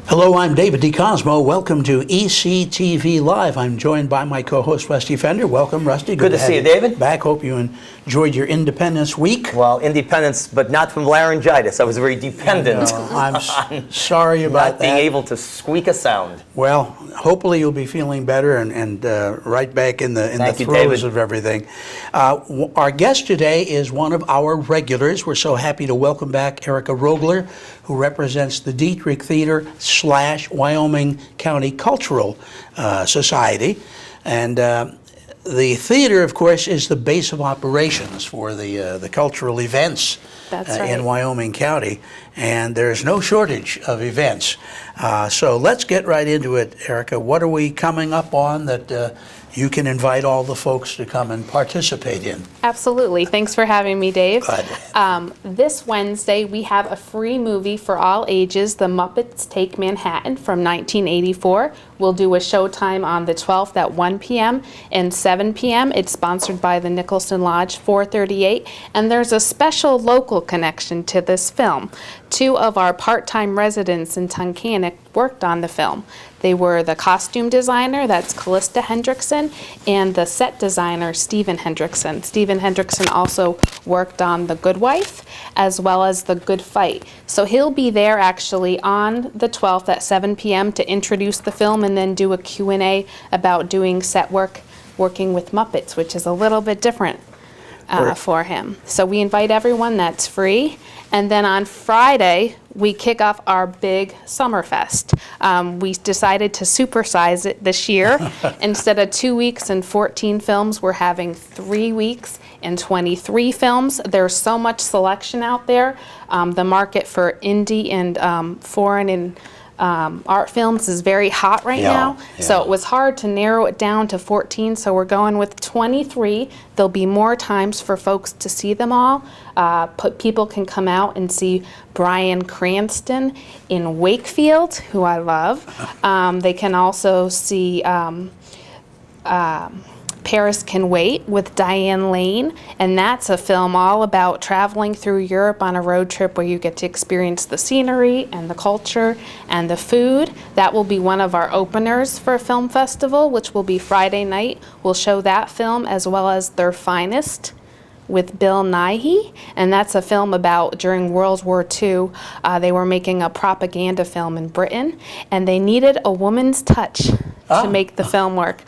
Hello, I'm David DeCosmo. Welcome to ECTV Live. I'm joined by my co-host, Rusty Fender. Welcome, Rusty. Good to see you, David. Back. Hope you enjoyed your Independence Week. Well, independence, but not from laryngitis. I was very dependent. I'm sorry about not being able to squeak a sound. Well, hopefully you'll be feeling better and right back in the throes of everything. Our guest today is one of our regulars. We're so happy to welcome back Erica Rogler, who represents the Dietrich Theater / Wyoming County Cultural Society. And the theater, of course, is the base of operations for the cultural events in Wyoming County. And there's no shortage of events. So let's get right into it, Erica. What are we coming up on that you can invite all the folks to come and participate in? Absolutely. Thanks for having me, Dave. Glad. This Wednesday, we have a free movie for all ages, The Muppets Take Manhattan from 1984. We'll do a showtime on the 12th at 1 p.m. and 7 p.m. It's sponsored by the Nicholson Lodge 438, and there's a special local connection to this film. Two of our part-time residents in Tunkhannock worked on the film. They were the costume designer, that's Callista Hendrickson, and the set designer, Stephen Hendrickson. Stephen Hendrickson also worked on The Good Wife, as well as The Good Fight. So he'll be there actually on the 12th at 7 p.m. to introduce the film and then do a Q&A about doing set work, working with Muppets, which is a little bit different for him. So we invite everyone, that's free. And then on Friday, we kick off our big Summerfest. We decided to supersize it this year. Instead of 2 weeks and 14 films, we're having 3 weeks and 23 films. There's so much selection out there. The market for indie and foreign and art films is very hot right now. So it was hard to narrow it down to 14, so we're going with 23. There'll be more times for folks to see them all. People can come out and see Bryan Cranston in Wakefield, who I love. They can also see Paris Can Wait with Diane Lane, and that's a film all about traveling through Europe on a road trip where you get to experience the scenery and the culture and the food. That will be one of our openers for a film festival, which will be Friday night. We'll show that film as well as Their Finest with Bill Nighy, and that's a film about during World War II. They were making a propaganda film in Britain, and they needed a woman's touch to make the film work.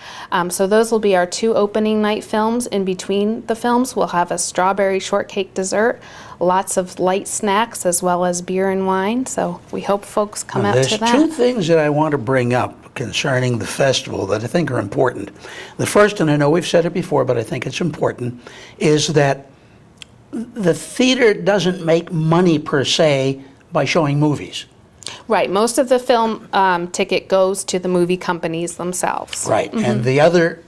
So those will be our two opening night films. In between the films, we'll have a strawberry shortcake dessert, lots of light snacks, as well as beer and wine. So we hope folks come out to that. There's two things that I want to bring up concerning the festival that I think are important. The first, and I know we've said it before, but I think it's important, is that the theater doesn't make money per se by showing movies. Right. Most of the film ticket goes to the movie companies themselves. Right. Mm-hmm. And the other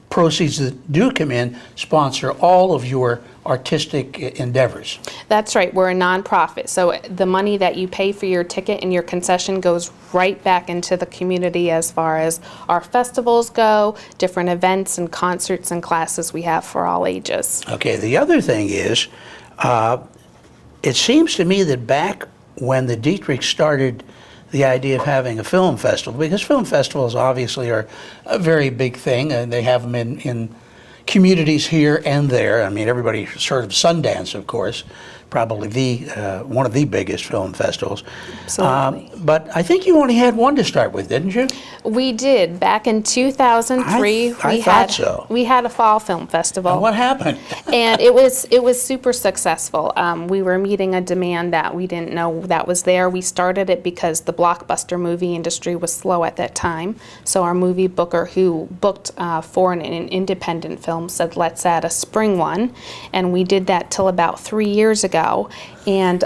proceeds that do come in sponsor all of your artistic endeavors. That's right. We're a nonprofit. So the money that you pay for your ticket and your concession goes right back into the community as far as our festivals go, different events and concerts and classes we have for all ages. Okay. The other thing is, it seems to me that back when the Dietrich started the idea of having a film festival, because film festivals obviously are a very big thing, and they have them in communities here and there. I mean, everybody heard of Sundance, of course, probably one of the biggest film festivals. Absolutely. But I think you only had one to start with, didn't you? We did. Back in 2003, we had a fall film festival. And what happened? And it was super successful. We were meeting a demand that we didn't know that was there. We started it because the blockbuster movie industry was slow at that time. So our movie booker, who booked foreign and independent films, said, let's add a spring one. And we did that till about 3 years ago. And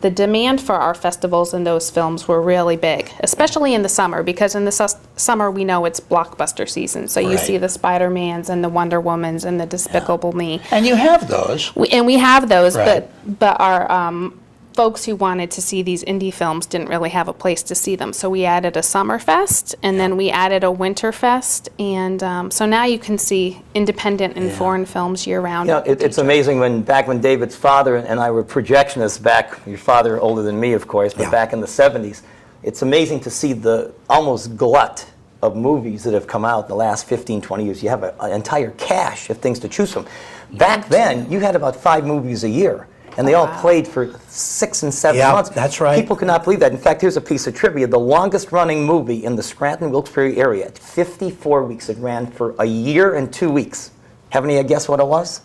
the demand for our festivals and those films were really big, especially in the summer, because in the summer we know it's blockbuster season. So you see the Spider-Mans and the Wonder Womans and the Despicable Me. And you have those. We have those, but our folks who wanted to see these indie films didn't really have a place to see them. So we added a summer fest, and then we added a winter fest, and so now you can see independent and foreign films year-round. Yeah, it's amazing back when David's father and I were projectionists back, your father older than me, of course, but back in the 70s, it's amazing to see the almost glut of movies that have come out in the last 15, 20 years. You have an entire cache of things to choose from. Back then, you had about 5 movies a year, and they all played for 6 and 7 months. That's right. People could not believe that. In fact, here's a piece of trivia. The longest running movie in the Scranton-Wilkes-Barre area, 54 weeks. It ran for a year and 2 weeks. Have any guess what it was?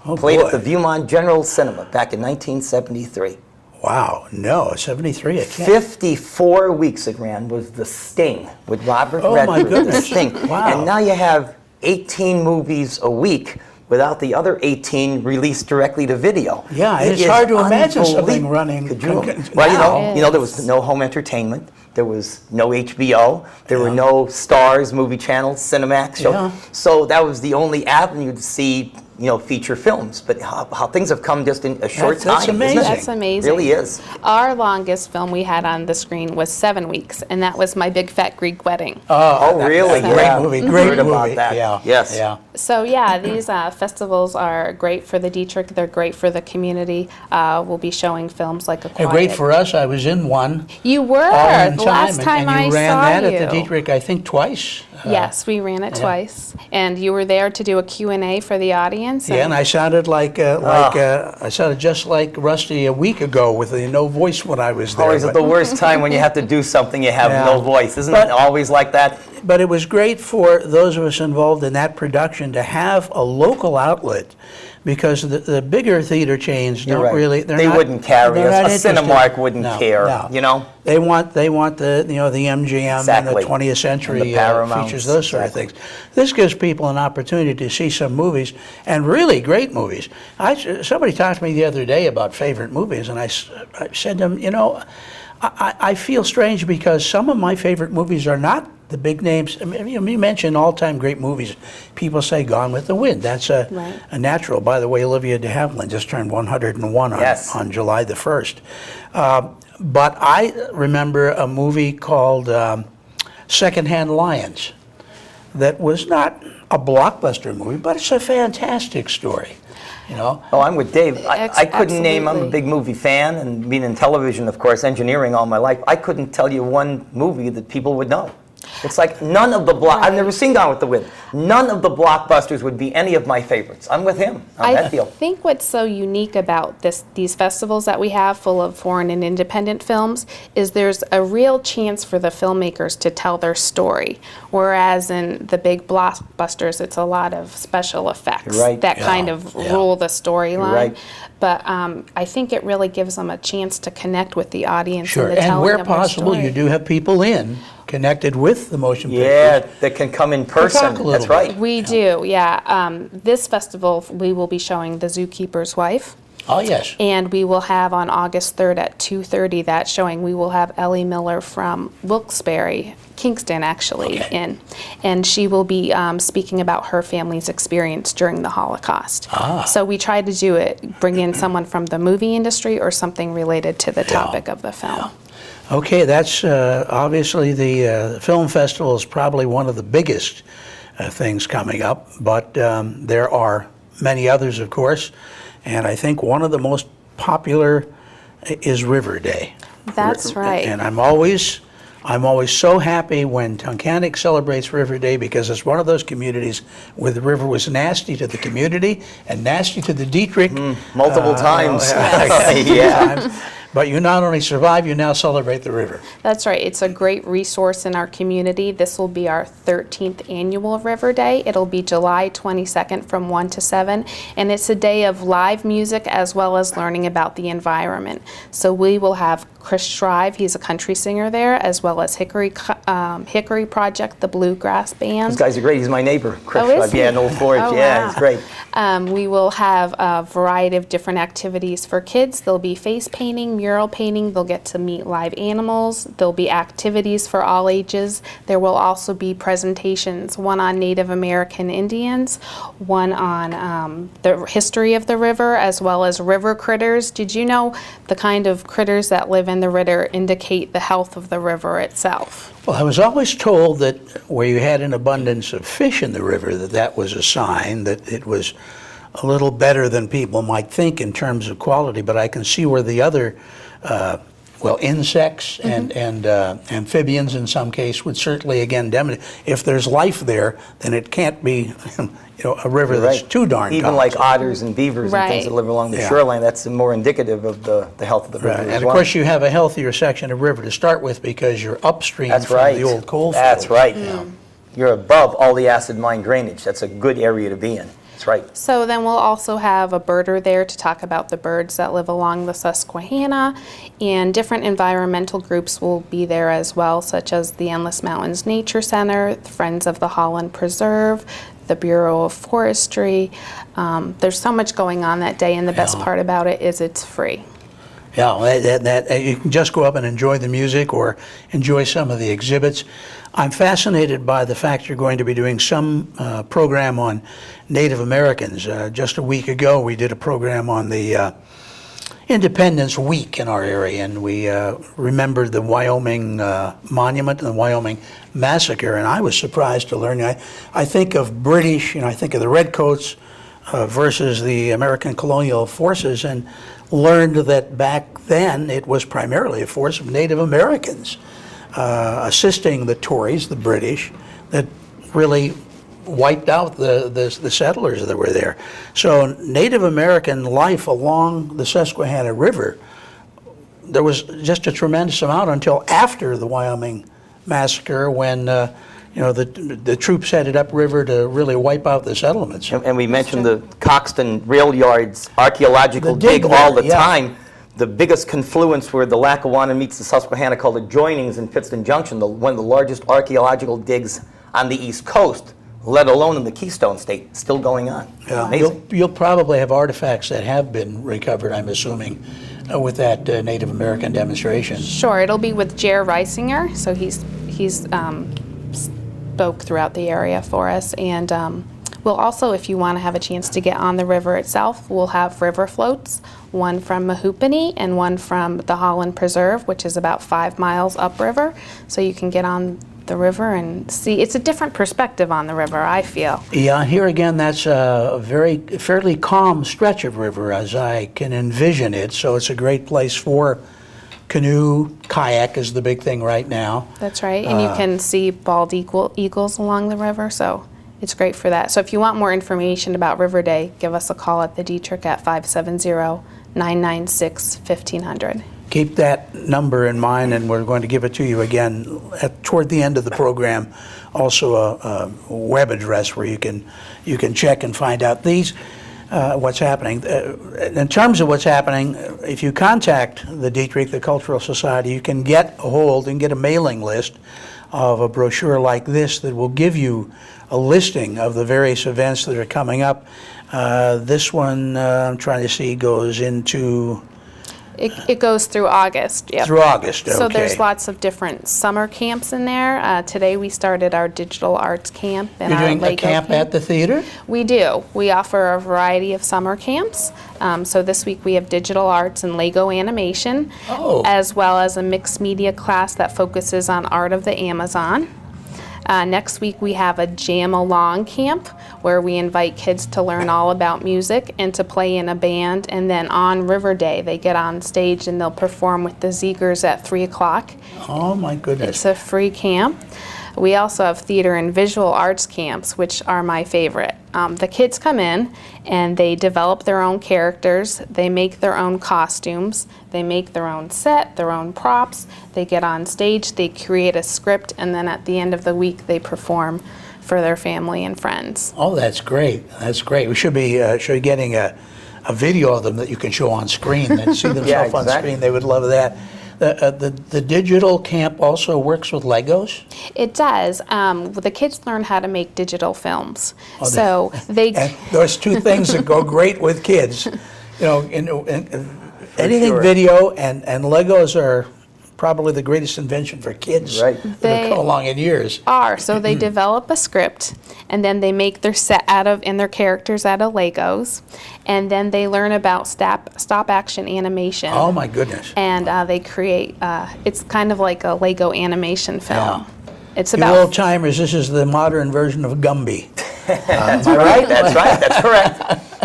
Oh, Played boy. at the Viewmont General Cinema back in 1973. Wow, no, 73, I can't. 54 weeks it ran was The Sting with Robert Oh, Redford. my goodness. The Sting. Wow. And now you have 18 movies a week without the other 18 released directly to video. Yeah, It it's is hard to imagine something unbelievable. running. Could you? now. Well, you know, there was no home entertainment. There was no HBO. There were no Stars, Movie Channel, Cinemax. Yeah. So that was the only avenue to see, you know, feature films. But how things have come just in a short That's time. amazing. Isn't it? That's amazing. Really is. Our longest film we had on the screen was 7 weeks, and that was My Big Fat Greek Wedding. Oh, really? Great Yeah. movie, Heard great movie. about that. Yeah. Yes. Yeah. So yeah, these festivals are great for the Dietrich. They're great for the community. We'll be showing films like A And Quiet. great for us. I was in one. You were all in the last time and I you ran saw that you. at the Dietrich, I think, twice. Yes, we ran it twice, and you were there to do a Q&A for the audience. Yeah, and I sounded I sounded just like Rusty a week ago with no voice when I was there. Always but- at the worst time when you have to do something, you have Yeah. no voice. Isn't But- it always like that? But it was great for those of us involved in that production to have a local outlet, because the bigger theater chains You're don't right. really. They wouldn't carry they're us. not A interested. Cinemark wouldn't No, care, no. you know? They want the the MGM and Exactly. the 20th Century And the Paramounts, features, those sort exactly. of things. This gives people an opportunity to see some movies, and really great movies. Somebody talked to me the other day about favorite movies, and I said to them, I feel strange because some of my favorite movies are not the big names. I mean, you mentioned all-time great movies. People say Gone with the Wind. That's a natural. By the way, Olivia de Havilland just turned 101 Yes. on July the 1st. But I remember a movie called Secondhand Lions that was not a blockbuster movie, but it's a fantastic story. Oh, I'm with Dave. I couldn't name, I'm a Absolutely. big movie fan, and being in television, of course, engineering all my life, I couldn't tell you one movie that people would know. It's like none of the I've never seen Gone with the Wind. None of the blockbusters would be any of my favorites. I'm with him on I that deal. think what's so unique about these festivals that we have full of foreign and independent films is there's a real chance for the filmmakers to tell their story, whereas in the big blockbusters, it's a lot of special effects You're right. that Yeah, kind of yeah. rule the storyline. right. But I think it really gives them a chance to connect with the audience Sure, and the and telling where of their possible, story. you do have people connected with the motion Yeah, pictures. that can come in talk person. a little That's bit. right. We do, yeah. This festival, we will be showing The Zookeeper's Wife. Oh, yes. And we will have on August 3rd at 2:30 that showing. We will have Ellie Miller from Wilkes-Barre, Kingston actually, in. And she will be speaking about her family's experience during the Holocaust. So we try to do it, bring in someone from the movie industry or something related to the topic of the film. Okay, that's obviously the film festival is probably one of the biggest things coming up, but there are many others, of course, and I think one of the most popular is River Day. That's right. And I'm always so happy when Tunkhannock celebrates River Day, because it's one of those communities where the river was nasty to the community and nasty to the Dietrich. Multiple times. Yeah. But you not only survive, you now celebrate the river. That's right. It's a great resource in our community. This will be our 13th annual River Day. It'll be July 22nd from 1 to 7, and it's a day of live music as well as learning about the environment. So we will have Chris Shrive, he's a country singer there, as well as Hickory Project, the bluegrass band. Those guys are great. He's my neighbor, Chris. Oh, is he? Yeah, in Old Forge. Oh, Yeah, wow. he's great. We will have a variety of different activities for kids. There'll be face painting, mural painting. They'll get to meet live animals. There'll be activities for all ages. There will also be presentations, one on Native American Indians, one on the history of the river, as well as river critters. Did you know the kind of critters that live in the river indicate the health of the river itself? Well, I was always told that where you had an abundance of fish in the river, that was a sign that it was a little better than people might think in terms of quality. But I can see where the other well, insects and amphibians in some case would certainly again demonstrate. If there's life there, then it can't be a river that's too darn Even toxic. like otters and beavers and things that live along the shoreline, that's more indicative of the health of the river as And well. of course you have a healthier section of river to start with because you're upstream That's from right. the old coal fields. That's right. You're above all the acid mine drainage. That's a good area to be in. That's right. So then we'll also have a birder there to talk about the birds that live along the Susquehanna, and different environmental groups will be there as well, such as the Endless Mountains Nature Center, the Friends of the Holland Preserve, the Bureau of Forestry. There's so much going on that day, and the best part about it is it's free. Yeah, you can just go up and enjoy the music or enjoy some of the exhibits. I'm fascinated by the fact you're going to be doing some program on Native Americans. Just a week ago, we did a program on the Independence Week in our area, and we remembered the Wyoming Monument and the Wyoming Massacre, and I was surprised to learn. I think of British, I think of the Redcoats versus the American colonial forces, and learned that back then it was primarily a force of Native Americans assisting the Tories, the British, that really wiped out the settlers that were there. So Native American life along the Susquehanna River, there was just a tremendous amount until after the Wyoming Massacre, when the troops headed upriver to really wipe out the settlements. And we mentioned the Coxton Rail Yards archaeological The dig dig all there, the yeah. time. The biggest confluence where the Lackawanna meets the Susquehanna, called the Joinings in Pittston Junction, one of the largest archaeological digs on the East Coast, let alone in the Keystone State, still going on. Yeah, Amazing. you'll probably have artifacts that have been recovered, I'm assuming, with that Native American demonstration. Sure, it'll be with Jer Reisinger, so he's spoke throughout the area for us, and we'll also, if you want to have a chance to get on the river itself, we'll have river floats, one from Mahoopany and one from the Holland Preserve, which is about 5 miles upriver, so you can get on the river and see. It's a different perspective on the river, I feel. Yeah, here again, that's a fairly calm stretch of river as I can envision it, so it's a great place for canoe. Kayak is the big thing right now. That's right, and you can see bald eagles along the river, so it's great for that. So if you want more information about River Day, give us a call at the Dietrich at 570-996-1500. Keep that number in mind, and we're going to give it to you again toward the end of the program. Also a web address where you can check and find out what's happening. In terms of what's happening, if you contact the Dietrich, the Cultural Society, you can get a hold and get a mailing list of a brochure like this that will give you a listing of the various events that are coming up. This one, I'm trying to see, goes into... It goes through August, yep. Through August, okay. So there's lots of different summer camps in there. Today we started our digital arts camp and You're our doing a Lego camp at the theater? We do. We offer a variety of summer camps. So this week we have digital arts and Lego animation, as well as a mixed media class that focuses on art of the Amazon. Next week we have a jam along camp where we invite kids to learn all about music and to play in a band, and then on River Day they get on stage and they'll perform with the Ziegers at 3 o'clock. Oh my goodness. It's a free camp. We also have theater and visual arts camps, which are my favorite. The kids come in and they develop their own characters, they make their own costumes, they make their own set, their own props, they get on stage, they create a script, and then at the end of the week they perform for their family and friends. Oh, that's great. That's great. We should be getting a video of them that you can show on screen and see themselves on screen. They would love that. The digital camp also works with Legos? It does. The kids learn how to make digital films. So they and those two things that go great with kids. Anything video and Legos are probably the greatest invention for kids that have come along in years. So they develop a script, and then they make their set and their characters out of Legos, and then they learn about stop action animation. Oh my goodness. And they create, it's kind of like a Lego animation film. Yeah. It's You about... old timers, this is the modern version of Gumby. That's right, that's correct.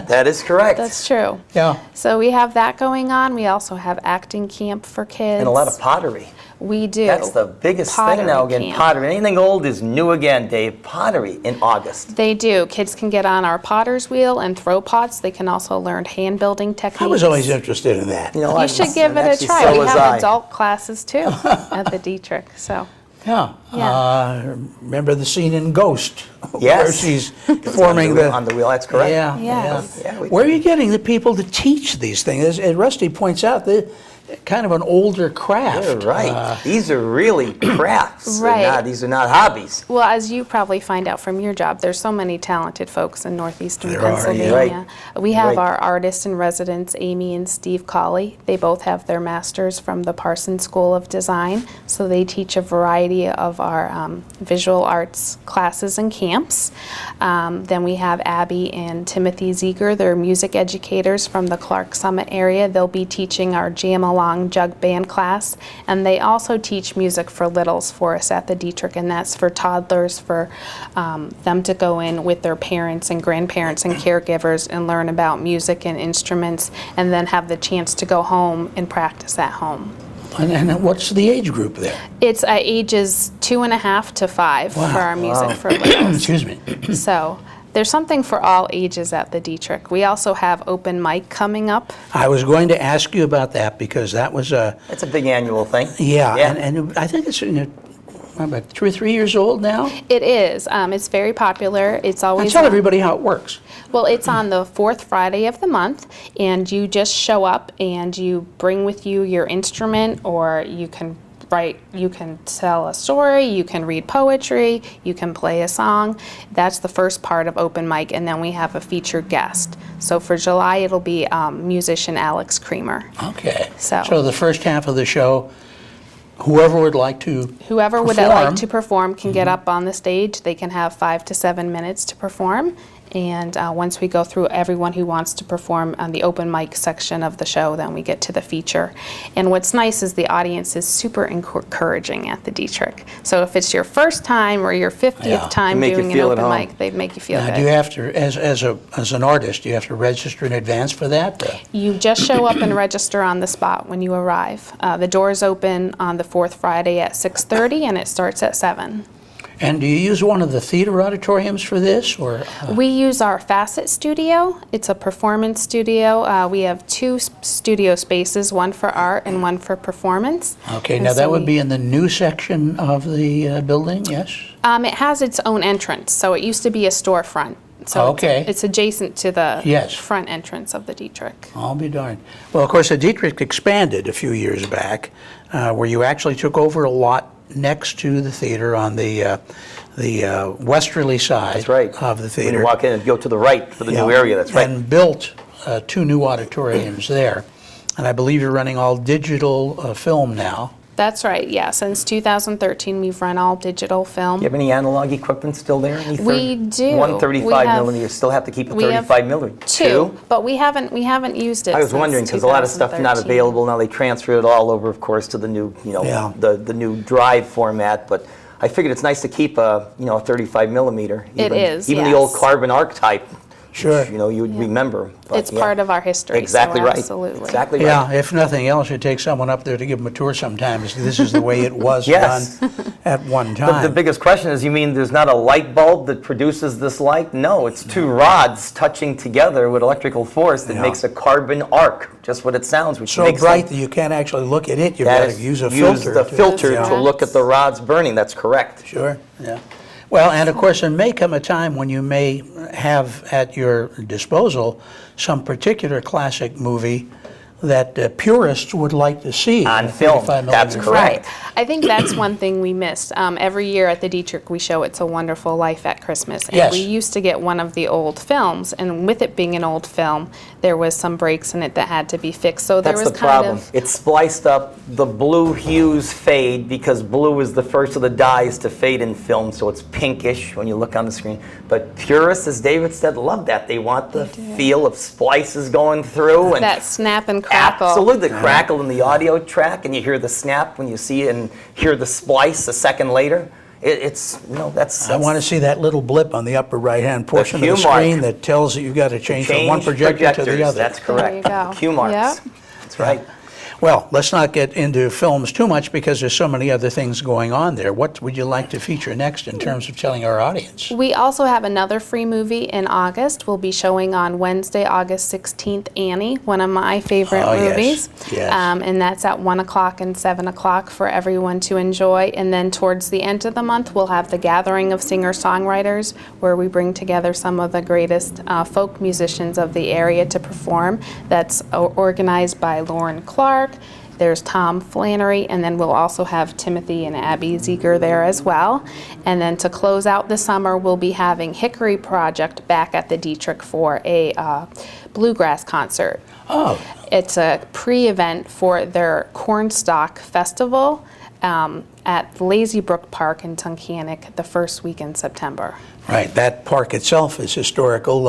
That is correct. That's true. Yeah. So we have that going on. We also have acting camp for kids. And a lot of pottery. We do. That's the biggest thing Pottery now, again, camp. pottery. Anything old is new again, Dave. Pottery in August. They do. Kids can get on our potter's wheel and throw pots. They can also learn hand building techniques. I was always interested in that. You know, You should give it a actually, try. so We was have I. adult classes too at the Dietrich. So Yeah. Yeah. Remember the scene in Ghost? Where Yes. she's forming on the wheel, that's correct. Yeah. Yes. Yeah, we- Where are you getting the people to teach these things? As Rusty points out, they're kind of an older craft. You're right. These are really crafts. They're Right. not- these are not hobbies. well, as you probably find out from your job, there's so many talented folks in northeastern There are, yeah. Pennsylvania. We have Right. our artists in residence, Amy and Steve Colley. They both have their masters from the Parsons School of Design, so they teach a variety of our visual arts classes and camps. Then we have Abby and Timothy Ziegler. They're music educators from the Clark Summit area. They'll be teaching our Jam-Along Jug Band class, and they also teach music for littles for us at the Dietrich, and that's for toddlers, for them to go in with their parents and grandparents and caregivers and learn about music and instruments, and then have the chance to go home and practice at home. And what's the age group there? It's ages 2.5 to 5 Wow. for our music for littles. Excuse me. So there's something for all ages at the Dietrich. We also have open mic coming up. I was going to ask you about that because that was a, It's a big annual thing. yeah, Yeah. and I think it's about 2 or 3 years old now. It is. It's very popular. It's always Tell on- everybody how it works. Well, it's on the fourth Friday of the month, and you just show up and you bring with you your instrument, or you can tell a story, you can read poetry, you can play a song. That's the first part of open mic, and then we have a featured guest. So for July, it'll be musician Alex Creamer. Okay. So- the first half of the show, whoever would like to Whoever would perform. like to perform can get up on the stage. They can have 5 to 7 minutes to perform. And once we go through everyone who wants to perform on the open mic section of the show, then we get to the feature. And what's nice is the audience is super encouraging at the Dietrich. So if it's your first time or your 50th Yeah. time They make you doing an feel at open home. mic, they make you feel Now, good. do you have to, as an artist, do you have to register in advance for that? You just show up and register on the spot when you arrive. The doors open on the fourth Friday at 6:30, and it starts at 7. And do you use one of the theater auditoriums for this, or? We use our Facet studio. It's a performance studio. We have 2 studio spaces, one for art and one for performance. Okay, And now so that would we- be in the new section of the building, yes? It has its own entrance, so it used to be a storefront. So Okay. it's adjacent to the Yes. front entrance of the Dietrich. I'll be darned. Well, of course, the Dietrich expanded a few years back, where you actually took over a lot next to the theater on the westerly side That's right. of the When theater. you walk in and go to the right for the new Yeah, area, that's right. And built 2 new auditoriums there. And I believe you're running all digital film now. That's right, yeah. Since 2013, we've run all digital film. You have any analog equipment still there? Any We do. 135 We have- millimeter. You still have to keep a we have 35 millimeter. 2, but we haven't used it. I was since wondering because a lot of stuff not 2013. available now. They transferred it all over, of course, to the new, Yeah. the new drive format. But I figured it's nice to keep a 35 millimeter. It is, even the old yes. carbon arc type. Sure. Which, you would remember. But, It's part of our history. so Exactly right. Absolutely. Exactly right. Yeah, if nothing else, you take someone up there to give them a tour sometime. This is the way it was Yes. done at one But time. the biggest question is, you mean there's not a light bulb that produces this light? No, it's 2 rods touching together with electrical force that Yeah. makes a carbon arc, just what it sounds, which So makes bright them- that you can't actually look at it. You've that got is- to use a use filter. the to- filter yeah. to look at the rods burning. That's correct. Sure, yeah. Well, and of course, there may come a time when you may have at your disposal some particular classic movie that purists would like to see On in a film, 35 that's millimeter correct. Right. I think that's one thing we missed. Every year at the Dietrich, we show It's a Wonderful Life at Christmas. And Yes. we used to get one of the old films, and with it being an old film, there was some breaks in it that had to be fixed. So there That's was the kind problem. of... It's spliced up. The blue hues fade because blue is the first of the dyes to fade in film, so it's pinkish when you look on the screen. But purists, as David said, love that. They want the feel of splices going through. And that snap and crackle. absolutely, the crackle in the audio track, and you hear the snap when you see it and hear the splice a second later. It's, that's... I want to see that little blip on the upper right-hand portion of the cue screen mark. that tells you you've got to change from one projector to the other. That's correct. There you go. Cue marks. Yep. That's right. Well, let's not get into films too much because there's so many other things going on there. What would you like to feature next in terms of telling our audience? We also have another free movie in August. We'll be showing on Wednesday, August 16th, Annie, one of my favorite movies. Yes. And that's at 1 o'clock and 7 o'clock for everyone to enjoy. And then towards the end of the month, we'll have the Gathering of Singer-Songwriters, where we bring together some of the greatest folk musicians of the area to perform. That's organized by Lauren Clark. There's Tom Flannery, and then we'll also have Timothy and Abby Ziegler there as well. And then to close out the summer, we'll be having Hickory Project back at the Dietrich for a bluegrass concert. Oh, It's a pre-event for their Cornstalk Festival at Lazy Brook Park in Tunkhannock the first week in September. right. That park itself is historical,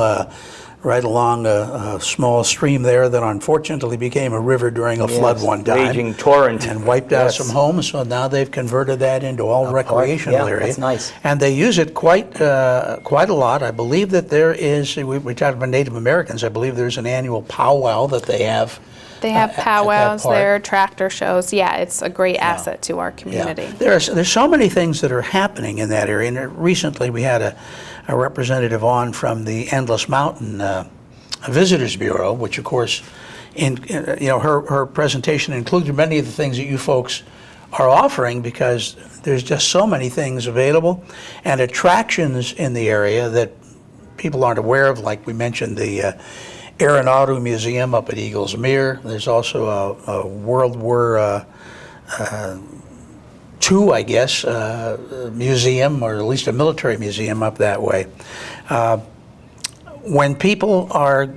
right along a small stream there that unfortunately became a river during a flood one time. Raging torrent. And wiped out Yes. some homes, so now they've converted that into all recreational yeah, area. that's nice. And they use it quite a lot. I believe that there is, we talked about Native Americans, I believe there's an annual powwow that they have. They have at that powwows park. there, tractor shows. Yeah, it's a great asset to our community. Yeah. There's so many things that are happening in that area. And recently we had a representative on from the Endless Mountain Visitors Bureau, which of course, her presentation included many of the things that you folks are offering because there's just so many things available and attractions in the area that people aren't aware of, like we mentioned the Air and Auto Museum up at Eagles Mere. There's also a World War II, I guess, museum, or at least a military museum up that way. When people are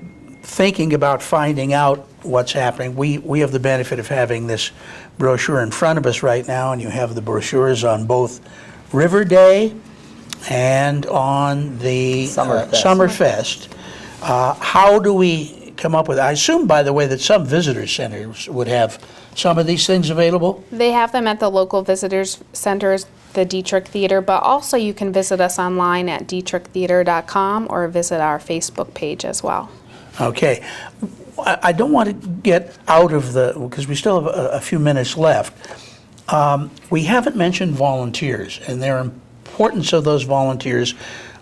thinking about finding out what's happening, we have the benefit of having this brochure in front of us right now, and you have the brochures on both River Day and on the Summerfest. How do we come up with, I assume, by the way, that some visitor centers would have some of these things available? They have them at the local visitors centers, the Dietrich Theater, but also you can visit us online at dietrichtheater.com or visit our Facebook page as well. Okay. I don't want to get out of because we still have a few minutes left. We haven't mentioned volunteers and their importance of those volunteers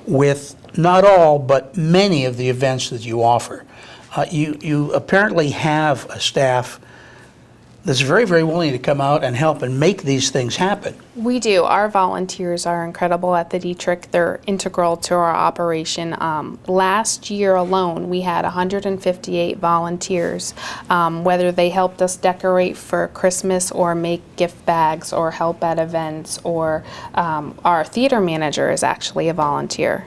with not all, but many of the events that you offer. You apparently have a staff that's very, very willing to come out and help and make these things happen. We do. Our volunteers are incredible at the Dietrich. They're integral to our operation. Last year alone, we had 158 volunteers, whether they helped us decorate for Christmas or make gift bags or help at events, or our theater manager is actually a volunteer.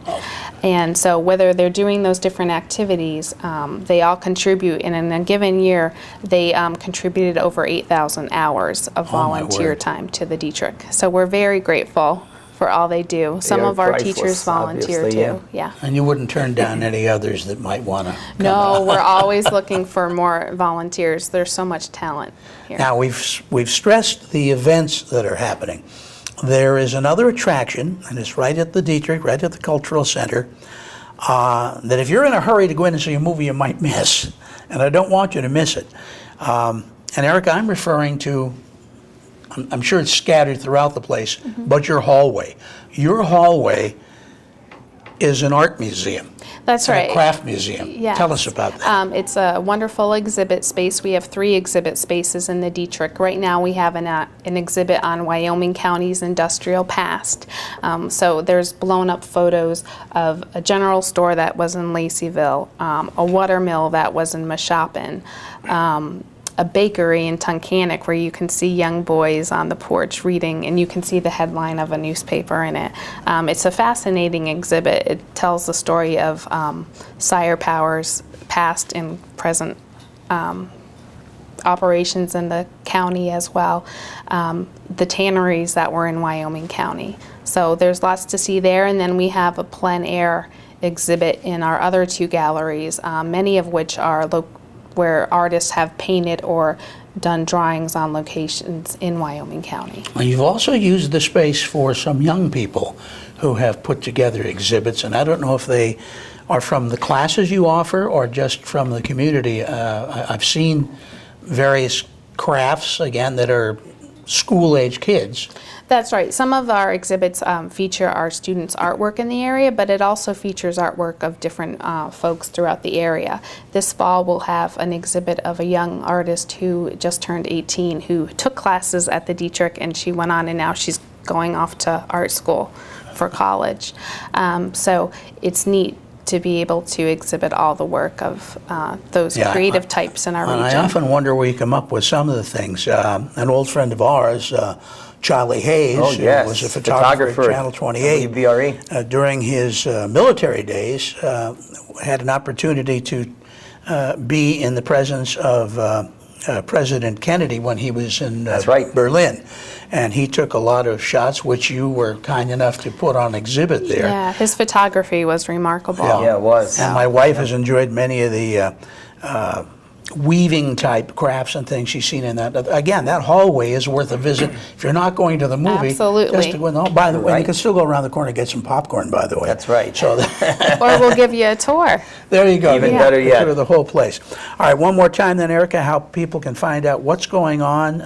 And so whether they're doing those different activities, they all contribute. And in a given year, they contributed over 8,000 hours of volunteer time to the Dietrich. So we're very grateful for all they do. Some are of our priceless, teachers volunteer obviously, too. Yeah. And you wouldn't turn down any others that might want to come No, out. we're always looking for more volunteers. There's so much talent here. Now, we've stressed the events that are happening. There is another attraction, and it's right at the Dietrich, right at the Cultural Center, that if you're in a hurry to go in and see a movie, you might miss. And I don't want you to miss it. And Erica, I'm referring to, I'm sure it's scattered throughout the place, but your hallway. Your hallway is an art museum. That's and right. A craft museum. Yes. Tell us about that. It's a wonderful exhibit space. We have 3 exhibit spaces in the Dietrich. Right now we have an exhibit on Wyoming County's industrial past. So there's blown up photos of a general store that was in Laceyville, a water mill that was in Mashopin, a bakery in Tunkhannock where you can see young boys on the porch reading, and you can see the headline of a newspaper in it. It's a fascinating exhibit. It tells the story of Sire Power's past and present operations in the county as well, the tanneries that were in Wyoming County. So there's lots to see there, and then we have a plein air exhibit in our other 2 galleries, many of which are where artists have painted or done drawings on locations in Wyoming County. Well, you've also used the space for some young people who have put together exhibits, and I don't know if they are from the classes you offer or just from the community. I've seen various crafts, again, that are school-age kids. That's right. Some of our exhibits feature our students' artwork in the area, but it also features artwork of different folks throughout the area. This fall we'll have an exhibit of a young artist who just turned 18 who took classes at the Dietrich, and she went on and now she's going off to art school for college. So it's neat to be able to exhibit all the work of those creative types in our region. I often wonder where you come up with some of the things. An old friend of ours, Charlie Hayes, who was a photographer at Channel 28, WBRE. During his military days, had an opportunity to be in the presence of President Kennedy when he was in Berlin. And he took a lot of shots, which you were kind enough to put on exhibit there. Yeah, his photography was remarkable. Yeah, it was. And my wife has enjoyed many of the weaving type crafts and things she's seen in that. Again, that hallway is worth a visit if you're not going to the movie. Absolutely. Just to go, no, by the way, you can still go around the corner and get some popcorn, by the way. That's right. So Or we'll give you a tour. there you go. Even better yet. Tour of the whole place. All right, one more time then, Erica, how people can find out what's going on.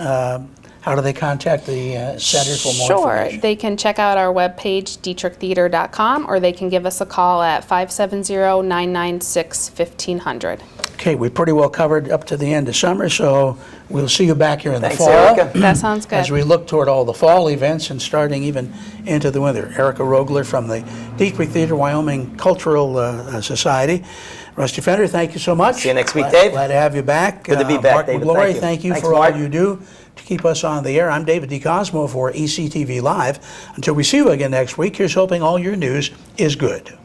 How do they contact the Center for more information? Sure. They can check out our webpage, dietrichtheater.com, or they can give us a call at 570-996-1500. Okay, we pretty well covered up to the end of summer, so we'll see you back here in the Thanks, fall. Erica. That sounds good. As we look toward all the fall events and starting even into the winter. Erica Rogler from the Dietrich Theater Wyoming Cultural Society. Rusty Fender, thank you so much. See you next week, Dave. Glad to have you back. Good to be back, Mark David. McGlory, Thank thank you Thanks, for Mark. all you do to keep us on the air. I'm David DeCosmo for ECTV Live. Until we see you again next week, here's hoping all your news is good.